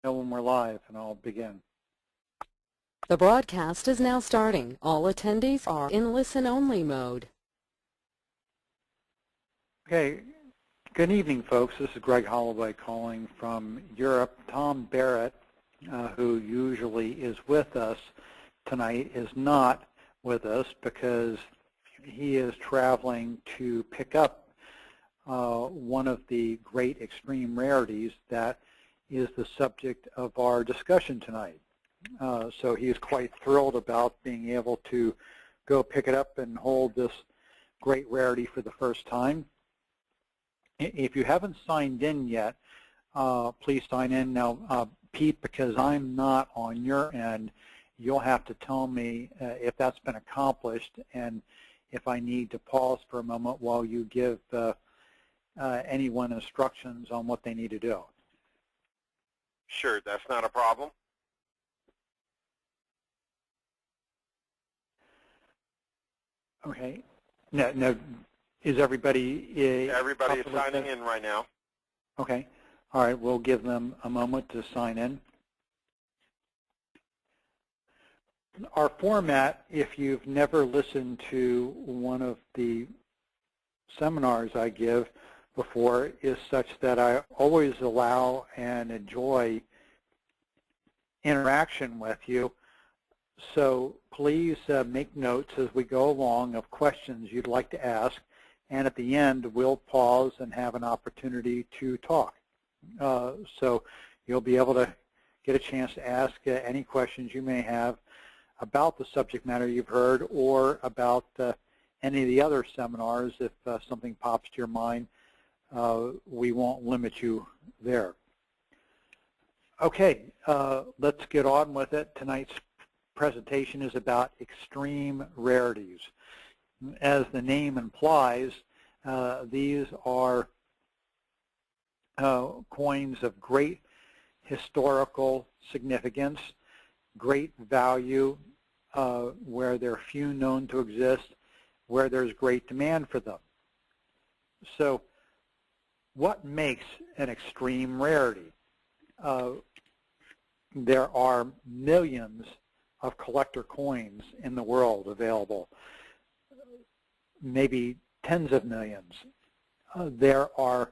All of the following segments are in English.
Know when we're live, and I'll begin. The broadcast is now starting. All attendees are in listen-only mode. Okay, good evening, folks. This is Greg Halloway calling from Europe. Tom Barrett, who usually is with us tonight, is not with us because he is traveling to pick up one of the great extreme rarities that is the subject of our discussion tonight. So he is quite thrilled about being able to go pick it up and hold this great rarity for the first time. If you haven't signed in yet, please sign in now. Pete, because I'm not on your end, you'll have to tell me if that's been accomplished and if I need to pause for a moment while you give anyone instructions on what they need to do. Sure, that's not a problem. Okay. No, is everybody... Everybody is signing in right now. Okay. All right, we'll give them a moment to sign in. Our format, if you've never listened to one of the seminars I give before, is such that I always allow and enjoy interaction with you. So please make notes as we go along of questions you'd like to ask, and at the end we'll pause and have an opportunity to talk. So you'll be able to get a chance to ask any questions you may have about the subject matter you've heard or about any of the other seminars. If something pops to your mind, we won't limit you there. Okay, let's get on with it. Tonight's presentation is about extreme rarities. As the name implies, these are coins of great historical significance, great value, where there are few known to exist, where there's great demand for them. So what makes an extreme rarity? There are millions of collector coins in the world available, maybe tens of millions. There are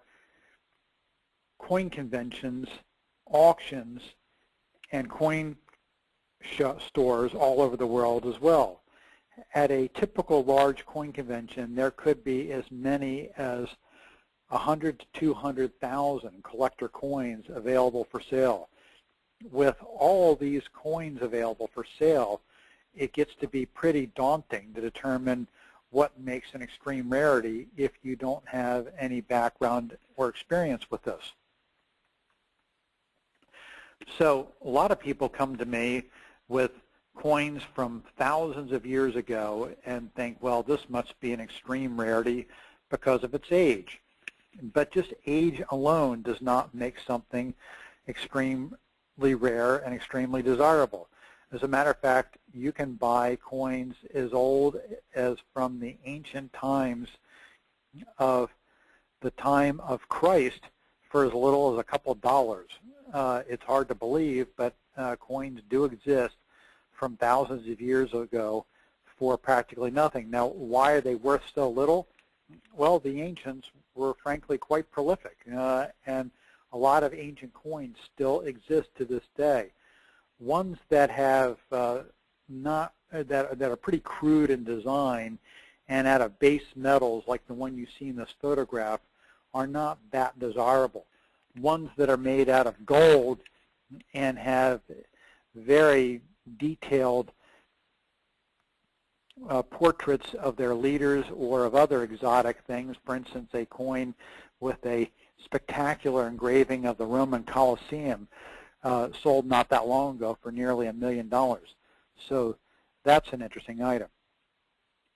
coin conventions, auctions, and coin stores all over the world as well. At a typical large coin convention, there could be as many as 100 to 200,000 collector coins available for sale. With all these coins available for sale, it gets to be pretty daunting to determine what makes an extreme rarity if you don't have any background or experience with this. So a lot of people come to me with coins from thousands of years ago and think, well, this must be an extreme rarity because of its age. But just age alone does not make something extremely rare and extremely desirable. As a matter of fact, you can buy coins as old as from the ancient times of the time of Christ for as little as a couple of dollars. It's hard to believe, but coins do exist from thousands of years ago for practically nothing. Now, why are they worth so little? Well, the ancients were frankly quite prolific, and a lot of ancient coins still exist to this day. Ones that have that are pretty crude in design and out of base metals, like the one you see in this photograph, are not that desirable. Ones that are made out of gold and have very detailed portraits of their leaders or of other exotic things. For instance, a coin with a spectacular engraving of the Roman Colosseum sold not that long ago for nearly $1 million. So that's an interesting item.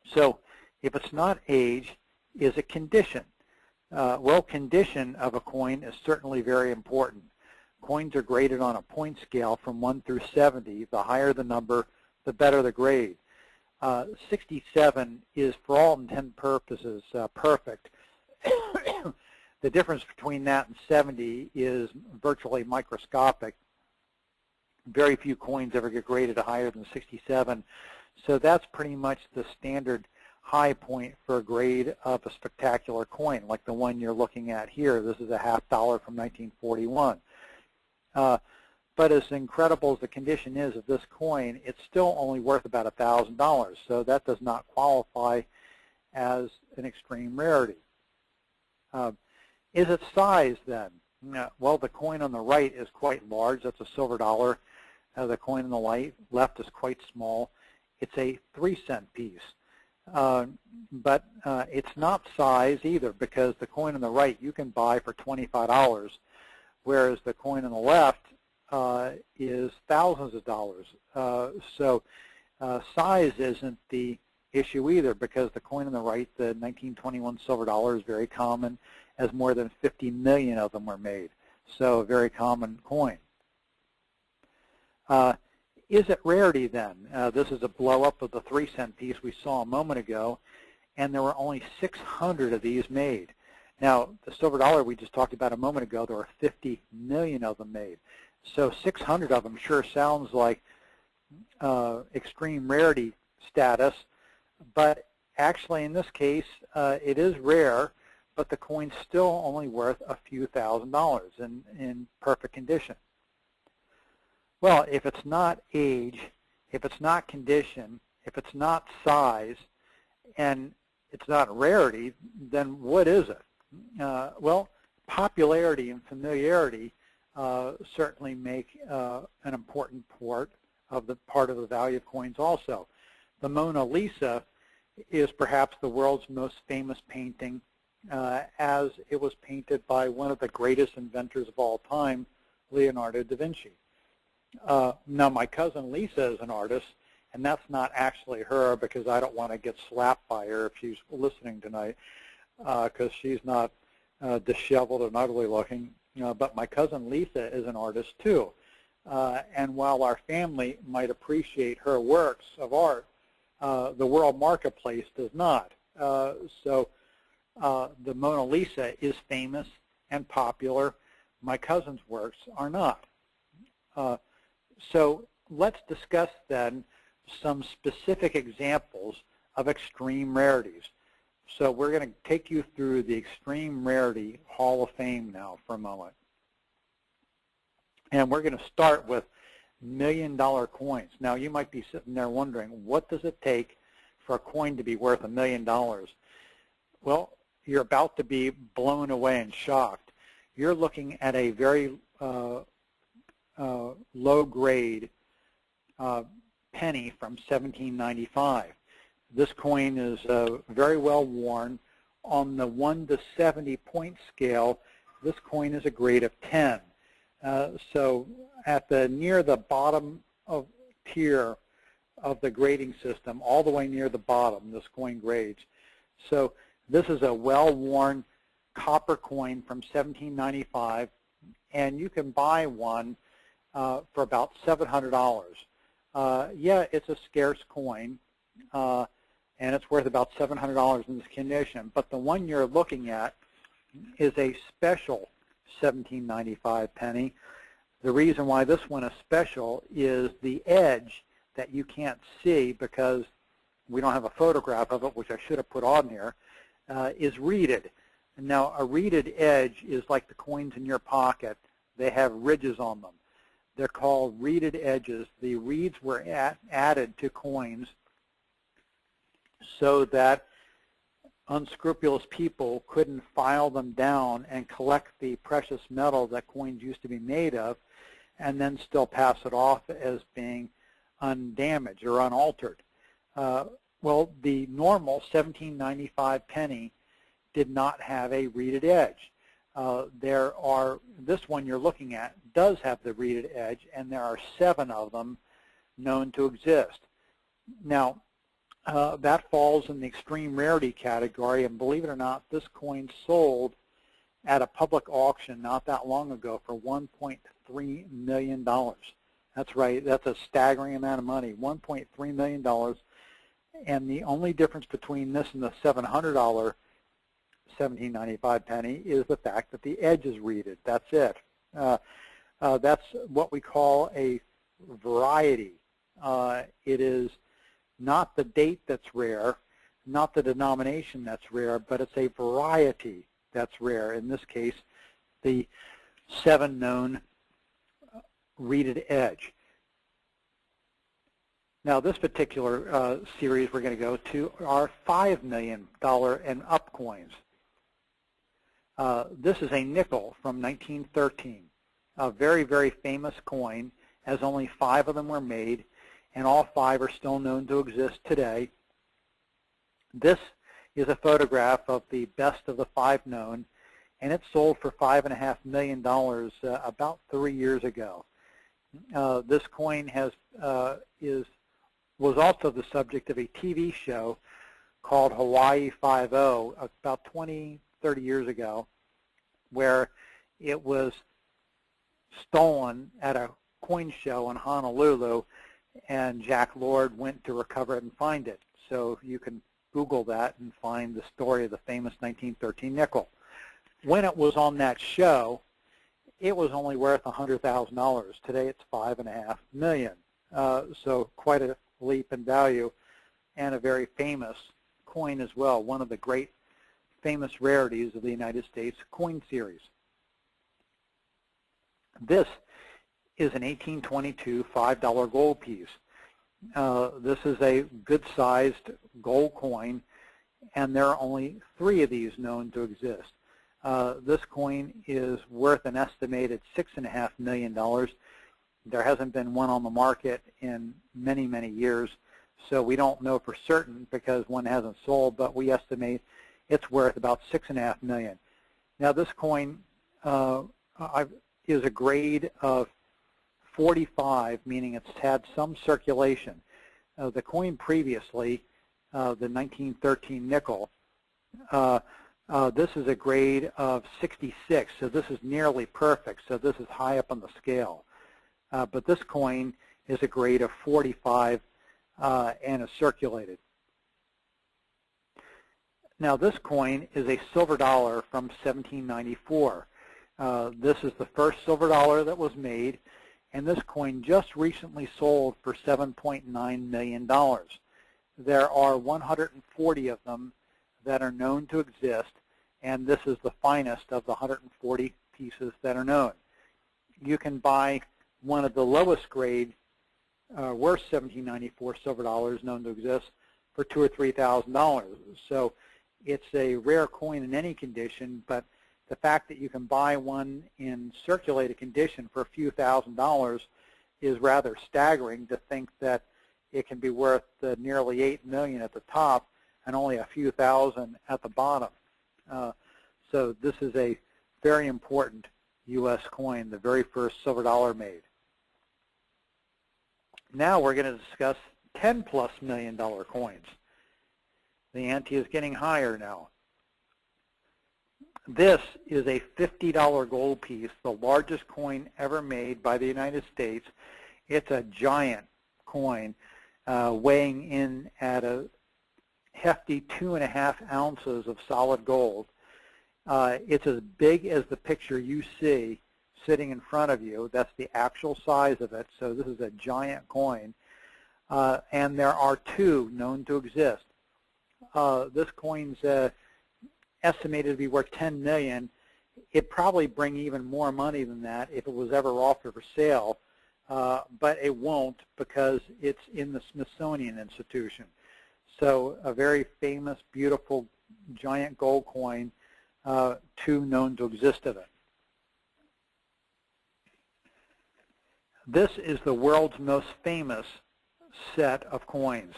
So if it's not age, is it condition? Well, condition of a coin is certainly very important. Coins are graded on a point scale from 1 through 70. The higher the number, the better the grade. 67 is, for all intents and purposes, perfect. The difference between that and 70 is virtually microscopic. Very few coins ever get graded higher than 67. So that's pretty much the standard high point for a grade of a spectacular coin, like the one you're looking at here. This is a $50 from 1941. But as incredible as the condition is of this coin, it's still only worth about $1,000. So that does not qualify as an extreme rarity. Is it size then? Well, the coin on the right is quite large. That's a silver dollar. The coin on the left is quite small. It's a 3-cent piece. But it's not size either, because the coin on the right you can buy for $25, whereas the coin on the left is thousands of dollars. So size isn't the issue either, because the coin on the right, the 1921 silver dollar, is very common, as more than 50 million of them were made. So a very common coin. Is it rarity then? This is a blow-up of the 3-cent piece we saw a moment ago, and there were only 600 of these made. Now, the silver dollar we just talked about a moment ago, there were 50 million of them made. So 600 of them sure sounds like extreme rarity status, but actually in this case it is rare, but the coin's still only worth a few $1,000s in perfect condition. Well, if it's not age, if it's not condition, if it's not size, and it's not rarity, then what is it? Well, popularity and familiarity certainly make an important part of the value of coins also. The Mona Lisa is perhaps the world's most famous painting, as it was painted by one of the greatest inventors of all time, Leonardo da Vinci. Now, my cousin Lisa is an artist, and that's not actually her, because I don't want to get slapped by her if she's listening tonight, because she's not disheveled and ugly looking. But my cousin Lisa is an artist too. And while our family might appreciate her works of art, the world marketplace does not. So the Mona Lisa is famous and popular. My cousin's works are not. So let's discuss then some specific examples of extreme rarities. So we're going to take you through the Extreme Rarity Hall of Fame now for a moment. And we're going to start with million-dollar coins. Now, you might be sitting there wondering, what does it take for a coin to be worth $1 million? Well, you're about to be blown away and shocked. You're looking at a very low-grade penny from 1795. This coin is very well worn. On the 1 to 70 point scale, this coin is a grade of 10. So at near the bottom of tier of the grading system, all the way near the bottom, this coin grades. So this is a well-worn copper coin from 1795, and you can buy one for about $700. Yeah, it's a scarce coin, and it's worth about $700 in this condition. But the one you're looking at is a special 1795 penny. The reason why this one is special is the edge that you can't see, because we don't have a photograph of it, which I should have put on here, is reeded. Now, a reeded edge is like the coins in your pocket. They have ridges on them. They're called reeded edges. The reeds were added to coins so that unscrupulous people couldn't file them down and collect the precious metal that coins used to be made of, and then still pass it off as being undamaged or unaltered. Well, the normal 1795 penny did not have a reeded edge. This one you're looking at does have the reeded edge, and there are 7 of them known to exist. Now, that falls in the extreme rarity category, and believe it or not, this coin sold at a public auction not that long ago for $1.3 million. That's right, that's a staggering amount of money, $1.3 million. And the only difference between this and the $700 1795 penny is the fact that the edge is reeded. That's it. That's what we call a variety. It is not the date that's rare, not the denomination that's rare, but it's a variety that's rare. In this case, the 7 known reeded edge. Now, this particular series we're going to go to are $5 million and up coins. This is a nickel from 1913, a very, very famous coin, as only 5 of them were made, and all 5 are still known to exist today. This is a photograph of the best of the 5 known, and it sold for $5.5 million about 3 years ago. This coin was also the subject of a TV show called Hawaii 5-0 about 20, 30 years ago, where it was stolen at a coin show in Honolulu, and Jack Lord went to recover it and find it. So you can Google that and find the story of the famous 1913 nickel. When it was on that show, it was only worth $100,000. Today it's $5.5 million. So quite a leap in value, and a very famous coin as well, one of the great famous rarities of the United States coin series. This is an 1822 $5 gold piece. This is a good-sized gold coin, and there are only 3 of these known to exist. This coin is worth an estimated $6.5 million. There hasn't been one on the market in many, many years, so we don't know for certain because one hasn't sold, but we estimate it's worth about $6.5 million. Now, this coin is a grade of 45, meaning it's had some circulation. The coin previously, the 1913 nickel, this is a grade of 66, so this is nearly perfect, so this is high up on the scale. But this coin is a grade of 45 and is circulated. Now, this coin is a silver dollar from 1794. This is the first silver dollar that was made, and this coin just recently sold for $7.9 million. There are 140 of them that are known to exist, and this is the finest of the 140 pieces that are known. You can buy one of the lowest grade, worst 1794 silver dollars known to exist for $2,000 or $3,000. So it's a rare coin in any condition, but the fact that you can buy one in circulated condition for a few $1,000s is rather staggering, to think that it can be worth nearly $8 million at the top and only a few thousand at the bottom. So this is a very important U.S. coin, the very first silver dollar made. Now we're going to discuss $10+ million coins. The ante is getting higher now. This is a $50 gold piece, the largest coin ever made by the United States. It's a giant coin, weighing in at a hefty 2.5 ounces of solid gold. It's as big as the picture you see sitting in front of you. That's the actual size of it, so this is a giant coin. And there are 2 known to exist. This coin's estimated to be worth $10 million. It'd probably bring even more money than that if it was ever offered for sale, but it won't because it's in the Smithsonian Institution. So a very famous, beautiful, giant gold coin, 2 known to exist of it. This is the world's most famous set of coins.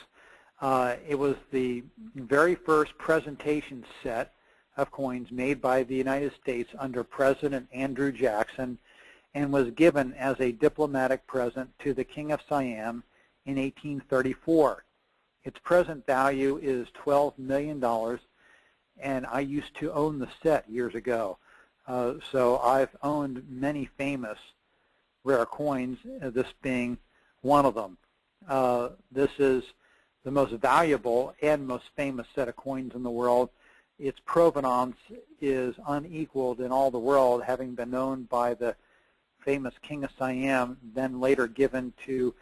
It was the very first presentation set of coins made by the United States under President Andrew Jackson, and was given as a diplomatic present to the King of Siam in 1834. Its present value is $12 million, and I used to own the set years ago. So I've owned many famous rare coins, this being one of them. This is the most valuable and most famous set of coins in the world. Its provenance is unequaled in all the world, having been owned by the famous King of Siam, then later given to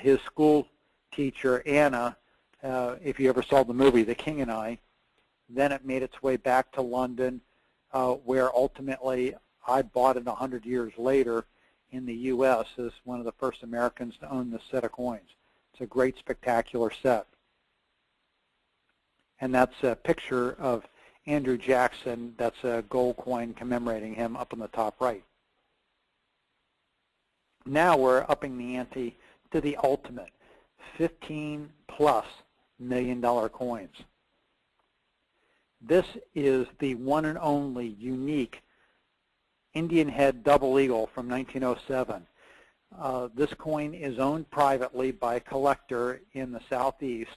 his school teacher, Anna, if you ever saw the movie, The King and I. Then it made its way back to London, where ultimately I bought it 100 years later in the U.S. as one of the first Americans to own this set of coins. It's a great, spectacular set. And that's a picture of Andrew Jackson. That's a gold coin commemorating him up on the top right. Now we're upping the ante to the ultimate, $15+ million coins. This is the one and only unique Indian head double eagle from 1907. This coin is owned privately by a collector in the Southeast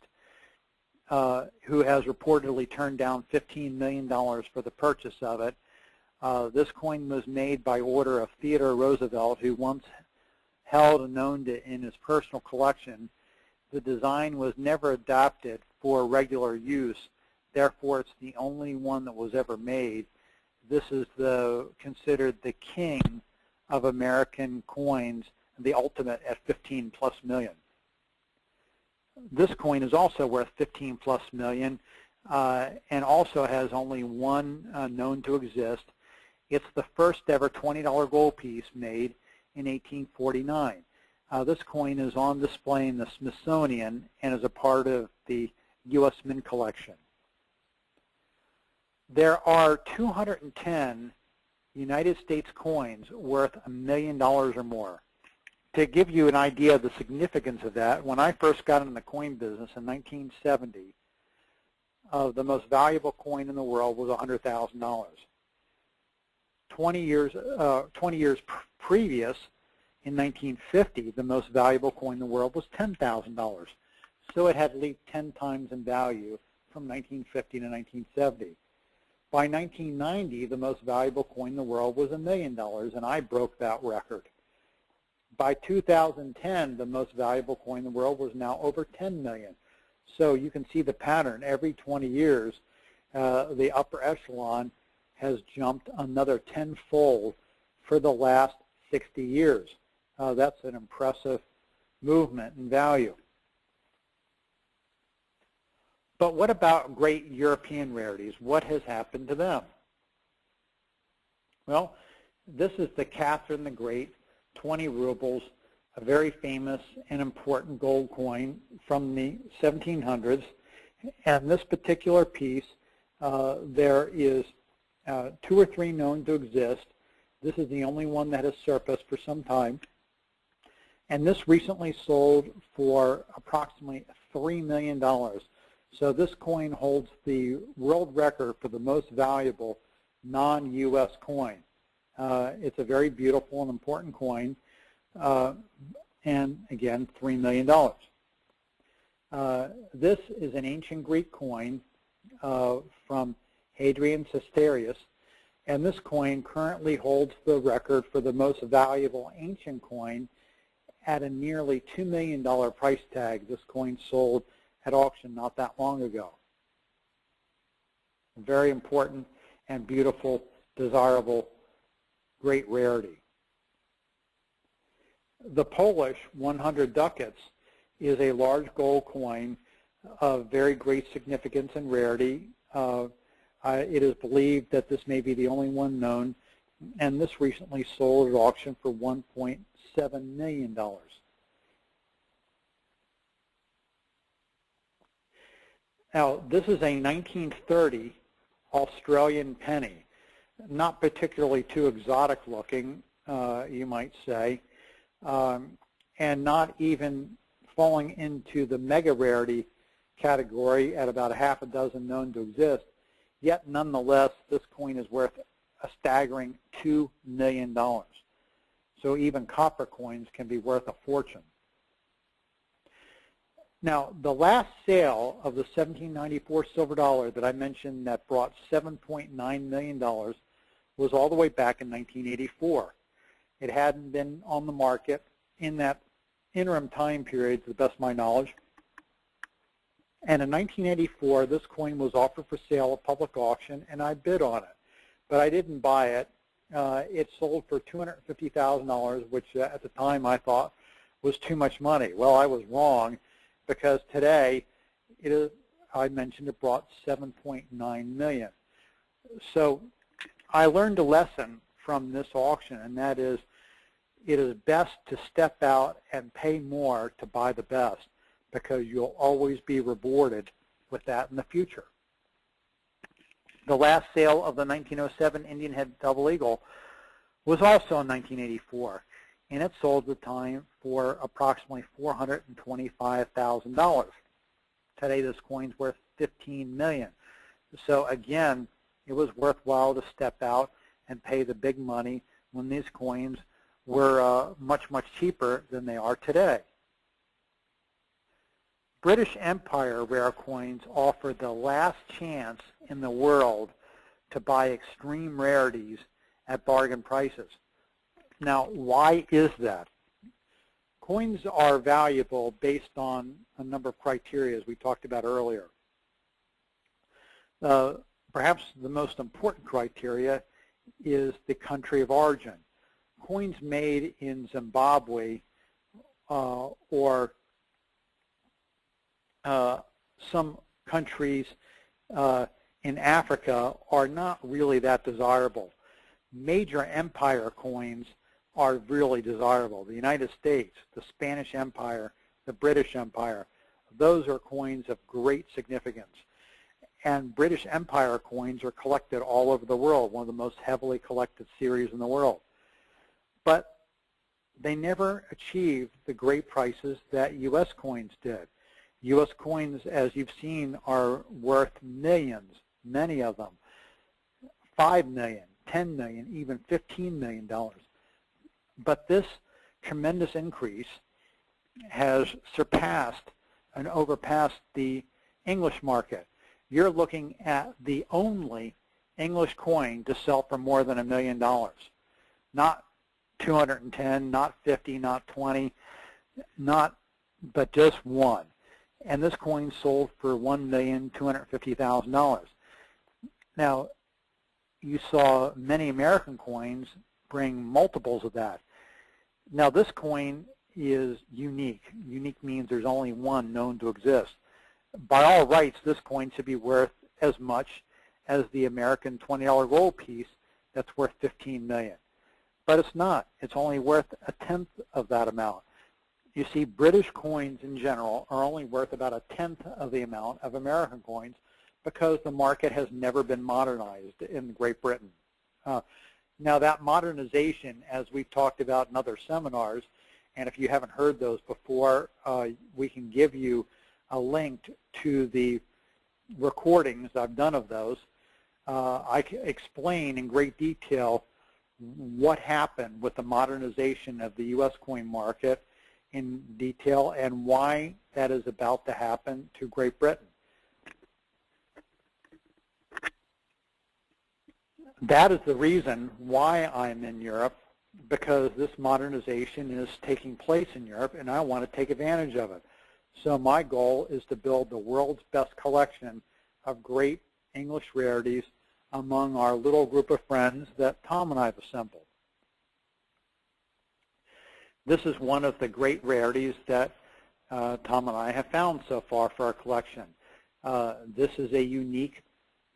who has reportedly turned down $15 million for the purchase of it. This coin was made by order of Theodore Roosevelt, who once held and owned it in his personal collection. The design was never adapted for regular use. Therefore, it's the only one that was ever made. This is considered the king of American coins, the ultimate at $15+ million. This coin is also worth $15+ million and also has only one known to exist. It's the first ever $20 gold piece made in 1849. This coin is on display in the Smithsonian and is a part of the U.S. Mint collection. There are 210 United States coins worth $1 million or more. To give you an idea of the significance of that, when I first got into the coin business in 1970, the most valuable coin in the world was $100,000. 20 years previous, in 1950, the most valuable coin in the world was $10,000. So it had leaped 10 times in value from 1950 to 1970. By 1990, the most valuable coin in the world was $1 million, and I broke that record. By 2010, the most valuable coin in the world was now over 10 million. So you can see the pattern. Every 20 years, the upper echelon has jumped another tenfold for the last 60 years. That's an impressive movement in value. But what about great European rarities? What has happened to them? Well, this is the Catherine the Great, 20 rubles, a very famous and important gold coin from the 1700s. And this particular piece, there is 2 or 3 known to exist. This is the only one that has surfaced for some time. And this recently sold for approximately $3 million. So this coin holds the world record for the most valuable non-U.S. coin. It's a very beautiful and important coin, and again, $3 million. This is an ancient Greek coin from Hadrian Sisterius, and this coin currently holds the record for the most valuable ancient coin at a nearly $2 million price tag. This coin sold at auction not that long ago. Very important and beautiful, desirable, great rarity. The Polish 100 ducats is a large gold coin of very great significance and rarity. It is believed that this may be the only one known, and this recently sold at auction for $1.7 million. Now, this is a 1930 Australian penny, not particularly too exotic looking, you might say, and not even falling into the mega rarity category at about half a dozen known to exist. Yet, nonetheless, this coin is worth a staggering $2 million. So even copper coins can be worth a fortune. Now, the last sale of the 1794 silver dollar that I mentioned that brought $7.9 million was all the way back in 1984. It hadn't been on the market in that interim time period, to the best of my knowledge. And in 1984, this coin was offered for sale at public auction, and I bid on it. But I didn't buy it, it sold for $250,000, which at the time I thought was too much money. Well, I was wrong, because today I mentioned it brought $7.9 million. So I learned a lesson from this auction, and that is it is best to step out and pay more to buy the best, because you'll always be rewarded with that in the future. The last sale of the 1907 Indian Head Double Eagle was also in 1984, and it sold at the time for approximately $425,000. Today this coin's worth $15 million. So again, it was worthwhile to step out and pay the big money when these coins were much, much cheaper than they are today. British Empire rare coins offer the last chance in the world to buy extreme rarities at bargain prices. Now, why is that? Coins are valuable based on a number of criteria, as we talked about earlier. Perhaps the most important criteria is the country of origin. Coins made in Zimbabwe or some countries in Africa are not really that desirable. Major empire coins are really desirable. The United States, the Spanish Empire, the British Empire, those are coins of great significance. And British Empire coins are collected all over the world, one of the most heavily collected series in the world. But they never achieved the great prices that U.S. coins did. U.S. coins, as you've seen, are worth millions, many of them, $5 million, $10 million, even $15 million. But this tremendous increase has surpassed and overpassed the English market. You're looking at the only English coin to sell for more than $1 million. Not 210, not 50, not 20, but just one. And this coin sold for $1,250,000. Now, you saw many American coins bring multiples of that. Now, this coin is unique. Unique means there's only one known to exist. By all rights, this coin should be worth as much as the American $20 gold piece that's worth $15 million. But it's not. It's only worth a tenth of that amount. You see, British coins in general are only worth about a tenth of the amount of American coins because the market has never been modernized in Great Britain. Now, that modernization, as we've talked about in other seminars, and if you haven't heard those before, we can give you a link to the recordings I've done of those. I explain in great detail what happened with the modernization of the U.S. coin market in detail and why that is about to happen to Great Britain. That is the reason why I'm in Europe, because this modernization is taking place in Europe and I want to take advantage of it. So my goal is to build the world's best collection of great English rarities among our little group of friends that Tom and I have assembled. This is one of the great rarities that Tom and I have found so far for our collection. This is a unique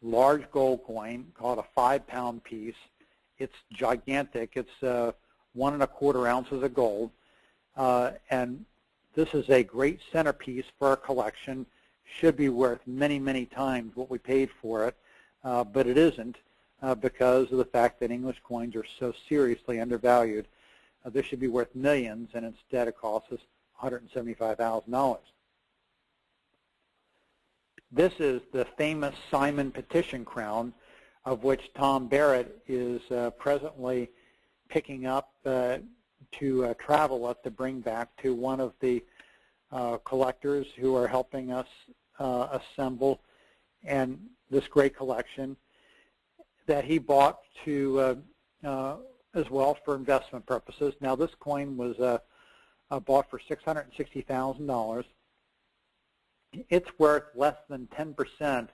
large gold coin called a 5-pound piece. It's gigantic. It's 1 1/4 ounces of gold. And this is a great centerpiece for our collection. Should be worth many, many times what we paid for it. But it isn't because of the fact that English coins are so seriously undervalued. This should be worth millions, and instead it costs us $175,000. This is the famous Simon Petition crown, of which Tom Barrett is presently picking up to travel with to bring back to one of the collectors who are helping us assemble and this great collection that he bought to as well for investment purposes. Now, this coin was bought for $660,000. It's worth less than 10%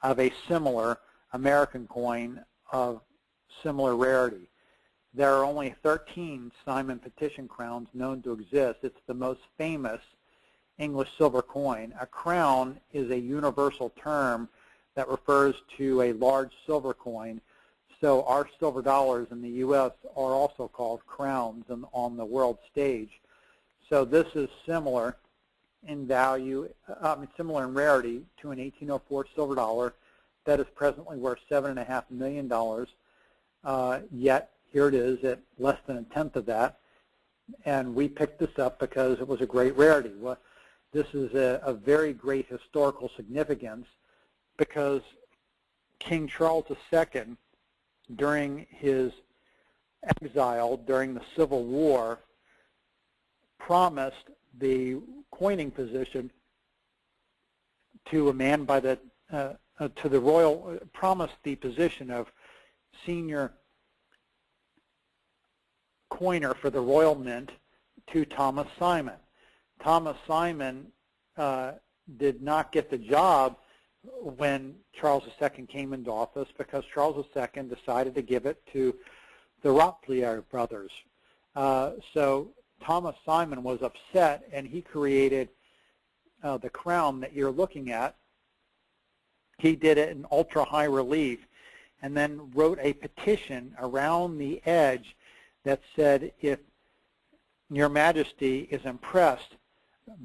of a similar American coin of similar rarity. there are only 13 Simon petition crowns known to exist. It's the most famous English silver coin. A crown is a universal term that refers to a large silver coin. So our silver dollars in the U.S. are also called crowns on the world stage. So this is similar in value, similar in rarity to an 1804 silver dollar that is presently worth $7.5 million. Yet here it is at less than a tenth of that. And we picked this up because it was a great rarity. Well, this is a very great historical significance because King Charles II, during his exile during the Civil War, promised the coining position to a man by the to the royal, promised the position of senior coiner for the Royal Mint to Thomas Simon. Thomas Simon did not get the job when Charles II came into office because Charles II decided to give it to the Rothschild brothers. So Thomas Simon was upset, and he created the crown that you're looking at. He did it in ultra-high relief and then wrote a petition around the edge that said, if Your Majesty is impressed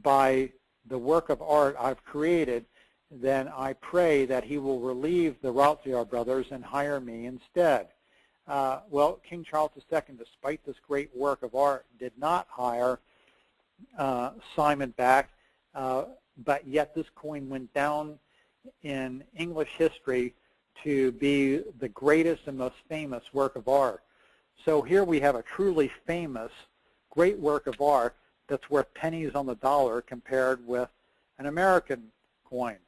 by the work of art I've created, then I pray that he will relieve the Rothschild brothers and hire me instead. Well, King Charles II, despite this great work of art, did not hire Simon back, but yet this coin went down in English history to be the greatest and most famous work of art. So here we have a truly famous, great work of art that's worth pennies on the dollar compared with an American coin.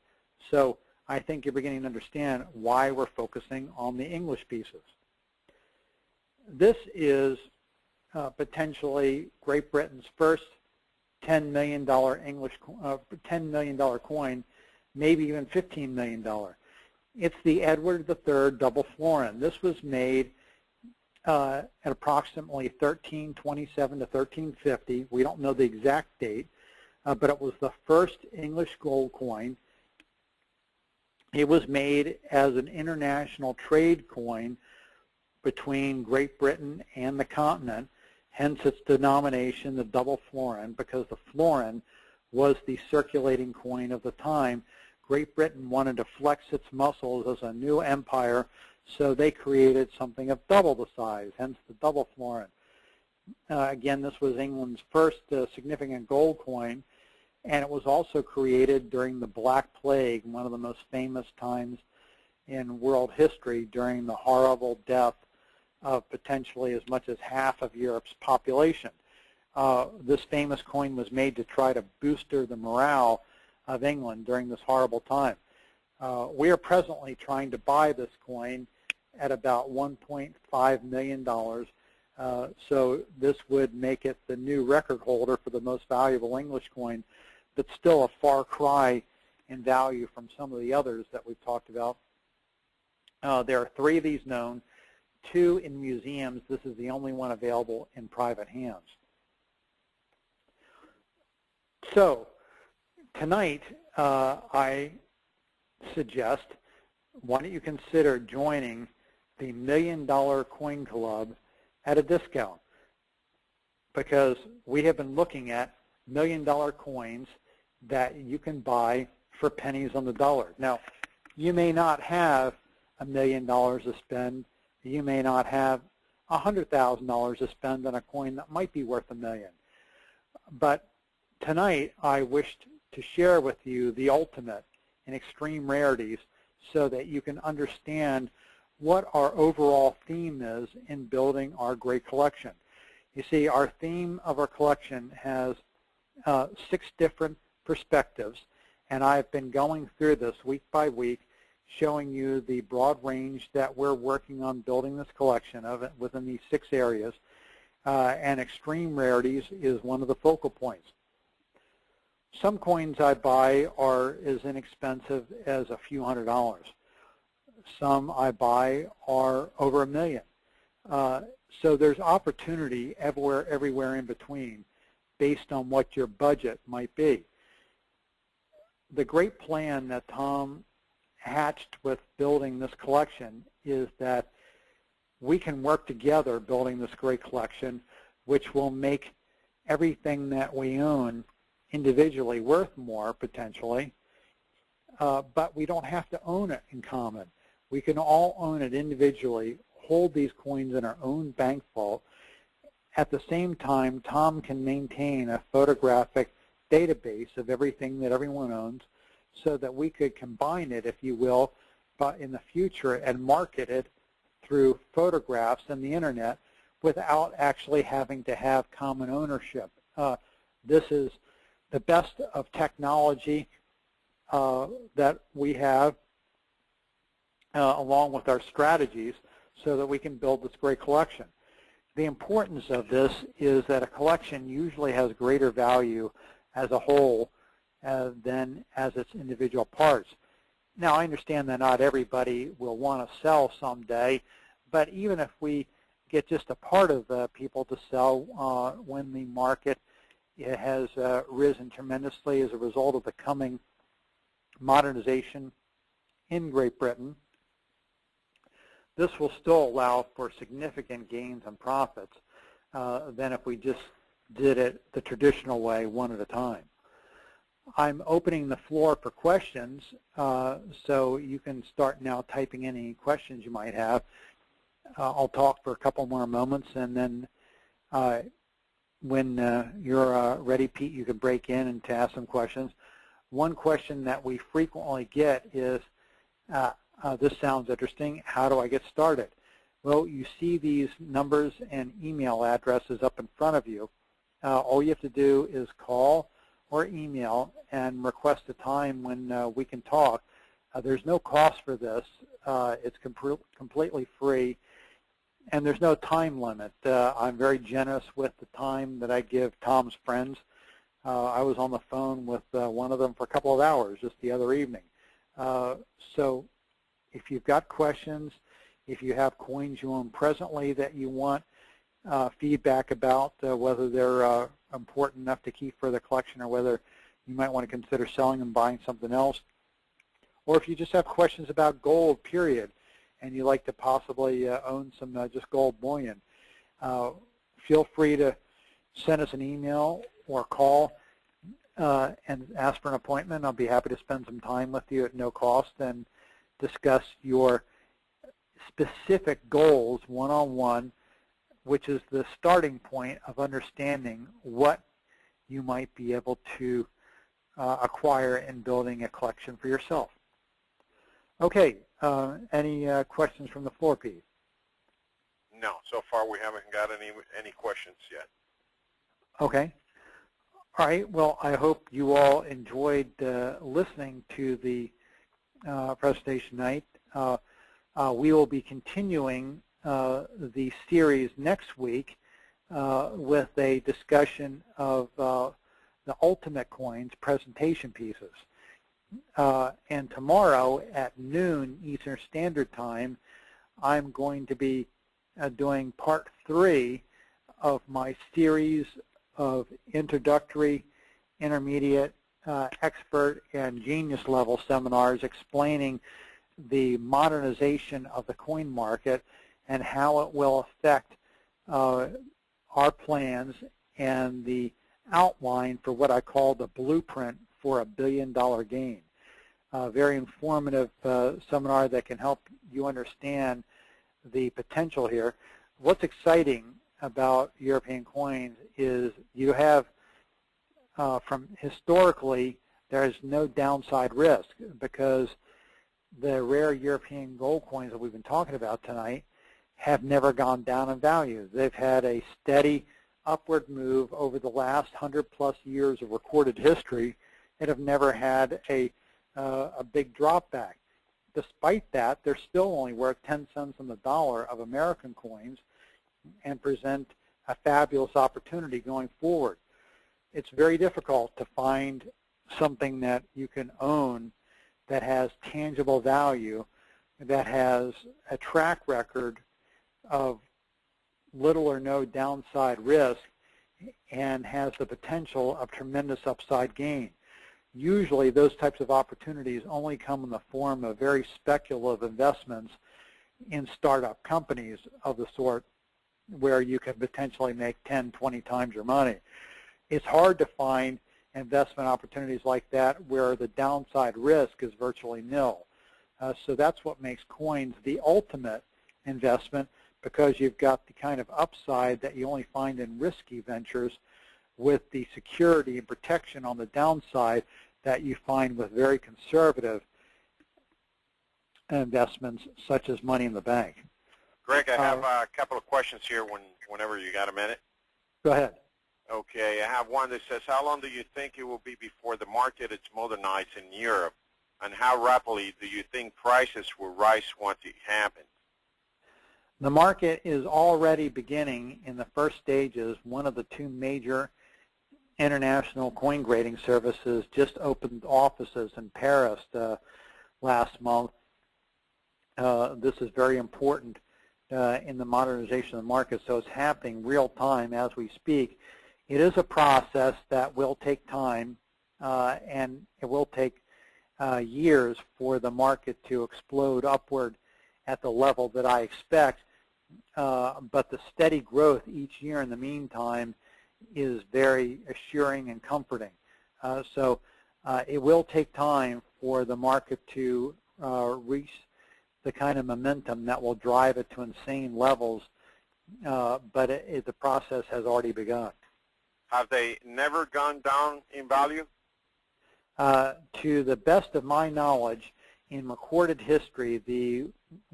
So I think you're beginning to understand why we're focusing on the English pieces. This is potentially Great Britain's first $10 million $10 million coin, maybe even $15 million. It's the Edward III double florin. This was made at approximately 1327 to 1350. We don't know the exact date, but it was the first English gold coin. It was made as an international trade coin between Great Britain and the continent, hence its denomination, the double florin, because the florin was the circulating coin of the time. Great Britain wanted to flex its muscles as a new empire, so they created something of double the size, hence the double florin. Again, this was England's first significant gold coin, and it was also created during the Black Plague, one of the most famous times in world history, during the horrible death of potentially as much as half of Europe's population. This famous coin was made to try to booster the morale of England during this horrible time. We are presently trying to buy this coin at about $1.5 million. So this would make it the new record holder for the most valuable English coin, but still a far cry in value from some of the others that we've talked about. There are 3 of these known, 2 in museums. This is the only one available in private hands. So tonight, I suggest, why don't you consider joining the $1 Million Coin Club at a discount? Because we have been looking at $1 million coins that you can buy for pennies on the dollar. Now, you may not have $1 million to spend. You may not have $100,000 to spend on a coin that might be worth $1 million. But tonight, I wished to share with you the ultimate in extreme rarities so that you can understand what our overall theme is in building our great collection. You see, our theme of our collection has 6 different perspectives, and I've been going through this week by week, showing you the broad range that we're working on building this collection of it within these 6 areas, and extreme rarities is one of the focal points. Some coins I buy are as inexpensive as a few $100s. Some I buy are over $1 million. So there's opportunity everywhere in between based on what your budget might be. The great plan that Tom hatched with building this collection is that we can work together building this great collection, which will make everything that we own individually worth more potentially, but we don't have to own it in common. We can all own it individually, hold these coins in our own bank vault. At the same time, Tom can maintain a photographic database of everything that everyone owns so that we could combine it, if you will, but in the future and market it through photographs and the internet without actually having to have common ownership. This is the best of technology that we have along with our strategies so that we can build this great collection. The importance of this is that a collection usually has greater value as a whole than as its individual parts. Now, I understand that not everybody will want to sell someday, but even if we get just a part of the people to sell when the market has risen tremendously as a result of the coming modernization in Great Britain, this will still allow for significant gains and profits than if we just did it the traditional way, one at a time. I'm opening the floor for questions, so you can start now typing any questions you might have. I'll talk for a couple more moments, and then when you're ready, Pete, you can break in and to ask some questions. One question that we frequently get is, this sounds interesting, how do I get started? Well, you see these numbers and email addresses up in front of you. All you have to do is call or email and request a time when we can talk. There's no cost for this. It's completely free, and there's no time limit. I'm very generous with the time that I give Tom's friends. I was on the phone with one of them for a couple of hours just the other evening. So if you've got questions, if you have coins you own presently that you want feedback about, whether they're important enough to keep for the collection or whether you might want to consider selling and buying something else, or if you just have questions about gold, period, and you like to possibly own some just gold bullion, feel free to send us an email or call and ask for an appointment. I'll be happy to spend some time with you at no cost and discuss your specific goals one-on-one, which is the starting point of understanding what you might be able to acquire in building a collection for yourself. Okay, any questions from the floor, Pete? No, so far we haven't got any questions yet. Okay. All right, well, I hope you all enjoyed listening to the presentation tonight. We will be continuing the series next week with a discussion of the ultimate coins presentation pieces. And tomorrow at noon Eastern Standard Time, I'm going to be doing part 3 of my series of introductory, intermediate, expert, and genius level seminars explaining the modernization of the coin market and how it will affect our plans and the outline for what I call the blueprint for $1 billion gain. Very informative seminar that can help you understand the potential here. What's exciting about European coins is you have, from historically, there is no downside risk because the rare European gold coins that we've been talking about tonight have never gone down in value. They've had a steady upward move over the last 100+ years of recorded history and have never had a big drop back. Despite that, they're still only worth 10 cents on the dollar of American coins and present a fabulous opportunity going forward. It's very difficult to find something that you can own that has tangible value, that has a track record of little or no downside risk and has the potential of tremendous upside gain. Usually those types of opportunities only come in the form of very speculative investments in startup companies of the sort where you can potentially make 10, 20 times your money. It's hard to find investment opportunities like that where the downside risk is virtually nil. So that's what makes coins the ultimate investment, because you've got the kind of upside that you only find in risky ventures with the security and protection on the downside that you find with very conservative investments such as money in the bank. Greg, I have a couple of questions here whenever you got a minute. Go ahead. Okay, I have one that says, how long do you think it will be before the market is modernized in Europe, and how rapidly do you think prices will rise once it happens? The market is already beginning in the first stages. One of the two major international coin grading services just opened offices in Paris last month. This is very important in the modernization of the market, so it's happening real time as we speak. It is a process that will take time, and it will take years for the market to explode upward at the level that I expect, but the steady growth each year in the meantime is very assuring and comforting. So it will take time for the market to reach the kind of momentum that will drive it to insane levels, but the process has already begun. Have they never gone down in value? To the best of my knowledge, in recorded history, the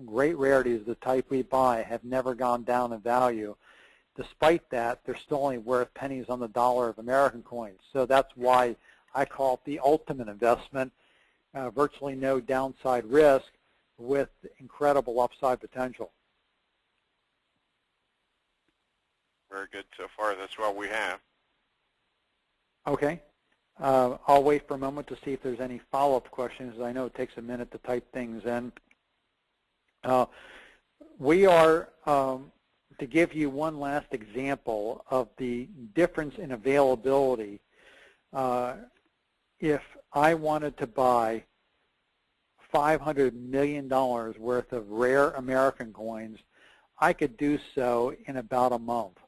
great rarities of the type we buy have never gone down in value. Despite that, they're still only worth pennies on the dollar of American coins. So that's why I call it the ultimate investment, virtually no downside risk with incredible upside potential. Very good so far. That's what we have. Okay. I'll wait for a moment to see if there's any follow-up questions. I know it takes a minute to type things in. We are, to give you one last example of the difference in availability, if I wanted to buy $500 million worth of rare American coins, I could do so in about a month.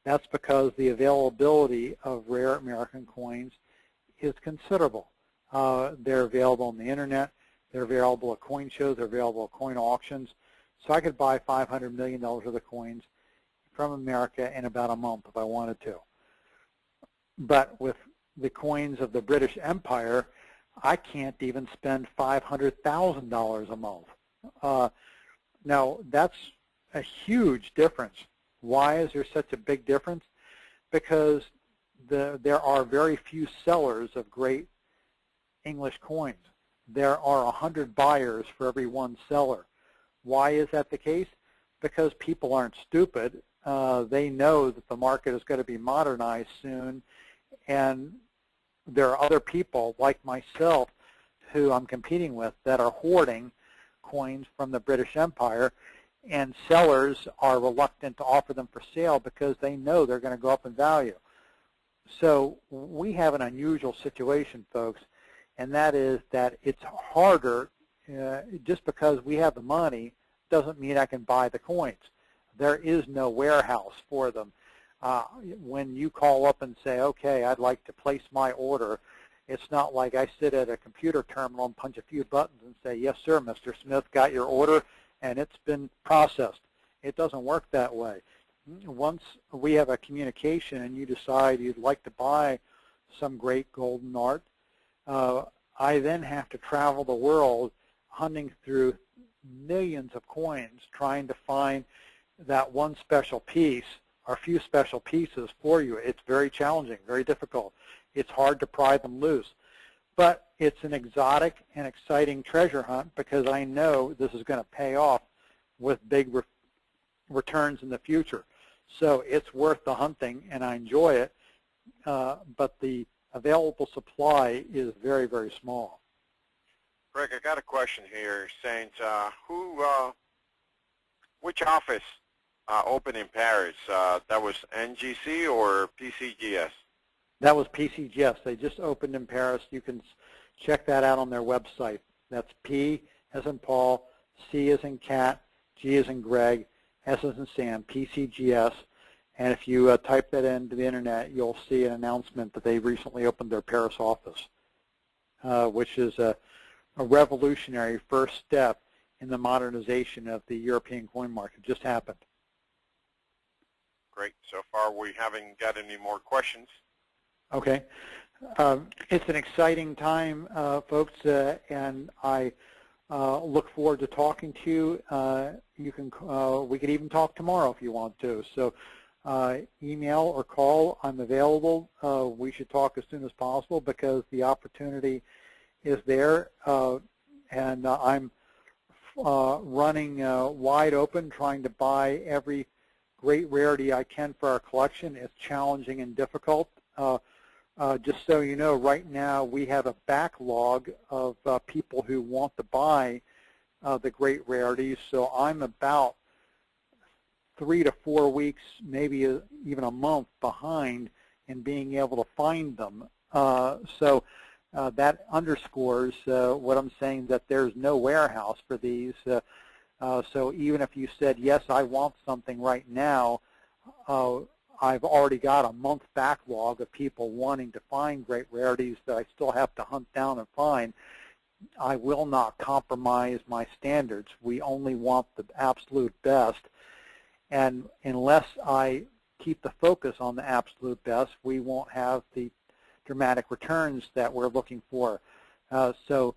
That's because the availability of rare American coins is considerable. They're available on the internet, they're available at coin shows, they're available at coin auctions. So I could buy $500 million worth of coins from America in about a month if I wanted to. But with the coins of the British Empire, I can't even spend $500,000 a month. Now, that's a huge difference. Why is there such a big difference? Because there are very few sellers of great English coins. There are 100 buyers for every one seller. Why is that the case? Because people aren't stupid. They know that the market is going to be modernized soon, and there are other people like myself who I'm competing with that are hoarding coins from the British Empire, and sellers are reluctant to offer them for sale because they know they're going to go up in value. So we have an unusual situation, folks, and that is that it's harder. Just because we have the money doesn't mean I can buy the coins. There is no warehouse for them. When you call up and say, okay, I'd like to place my order, it's not like I sit at a computer terminal and punch a few buttons and say, yes, sir, Mr. Smith, got your order, and it's been processed. It doesn't work that way. Once we have a communication and you decide you'd like to buy some great golden art, I then have to travel the world hunting through millions of coins trying to find that one special piece or few special pieces for you. It's very challenging, very difficult. It's hard to pry them loose. But it's an exotic and exciting treasure hunt because I know this is going to pay off with big returns in the future. So it's worth the hunting, and I enjoy it, but the available supply is very, very small. Greg, I got a question here saying which office opened in Paris, that was NGC or PCGS? That was PCGS. They just opened in Paris. You can check that out on their website. That's P as in Paul, C as in cat, G as in Greg, S as in Sam, PCGS. And if you type that into the internet, you'll see an announcement that they recently opened their Paris office, which is a revolutionary first step in the modernization of the European coin market. It just happened. Great. So far, we haven't got any more questions. Okay. It's an exciting time, folks, and I look forward to talking to you. We could even talk tomorrow if you want to. So email or call. I'm available. We should talk as soon as possible because the opportunity is there, and I'm running wide open, trying to buy every great rarity I can for our collection. It's challenging and difficult. Just so you know, right now we have a backlog of people who want to buy the great rarities. So I'm about 3 to 4 weeks, maybe even a month behind in being able to find them. So that underscores what I'm saying, that there's no warehouse for these. So even if you said, yes, I want something right now, I've already got a month backlog of people wanting to find great rarities that I still have to hunt down and find. I will not compromise my standards. We only want the absolute best. And unless I keep the focus on the absolute best, we won't have the dramatic returns that we're looking for. So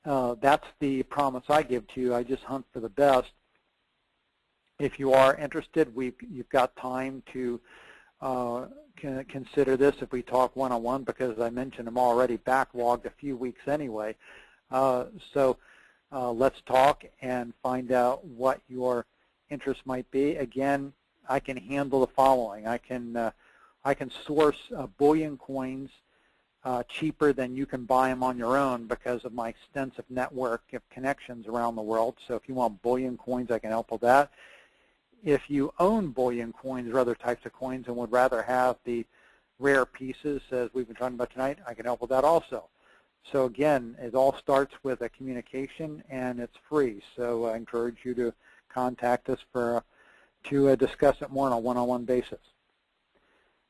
that's the promise I give to you. I just hunt for the best. If you are interested, you've got time to consider this if we talk one-on-one, because as I mentioned, I'm already backlogged a few weeks anyway. So let's talk and find out what your interest might be. Again, I can handle the following. I can source bullion coins cheaper than you can buy them on your own because of my extensive network of connections around the world. So if you want bullion coins, I can help with that. If you own bullion coins or other types of coins and would rather have the rare pieces, as we've been talking about tonight, I can help with that also. So again, it all starts with a communication, and it's free. So I encourage you to contact us to discuss it more on a one-on-one basis.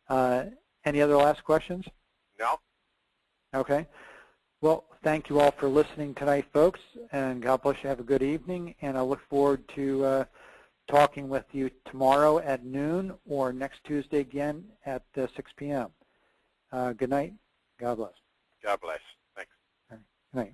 Any other last questions? No. Okay. Well, thank you all for listening tonight, folks, and God bless you. Have a good evening, and I look forward to talking with you tomorrow at noon or next Tuesday again at 6 p.m. Good night. God bless. God bless. Thanks. All right. Good night.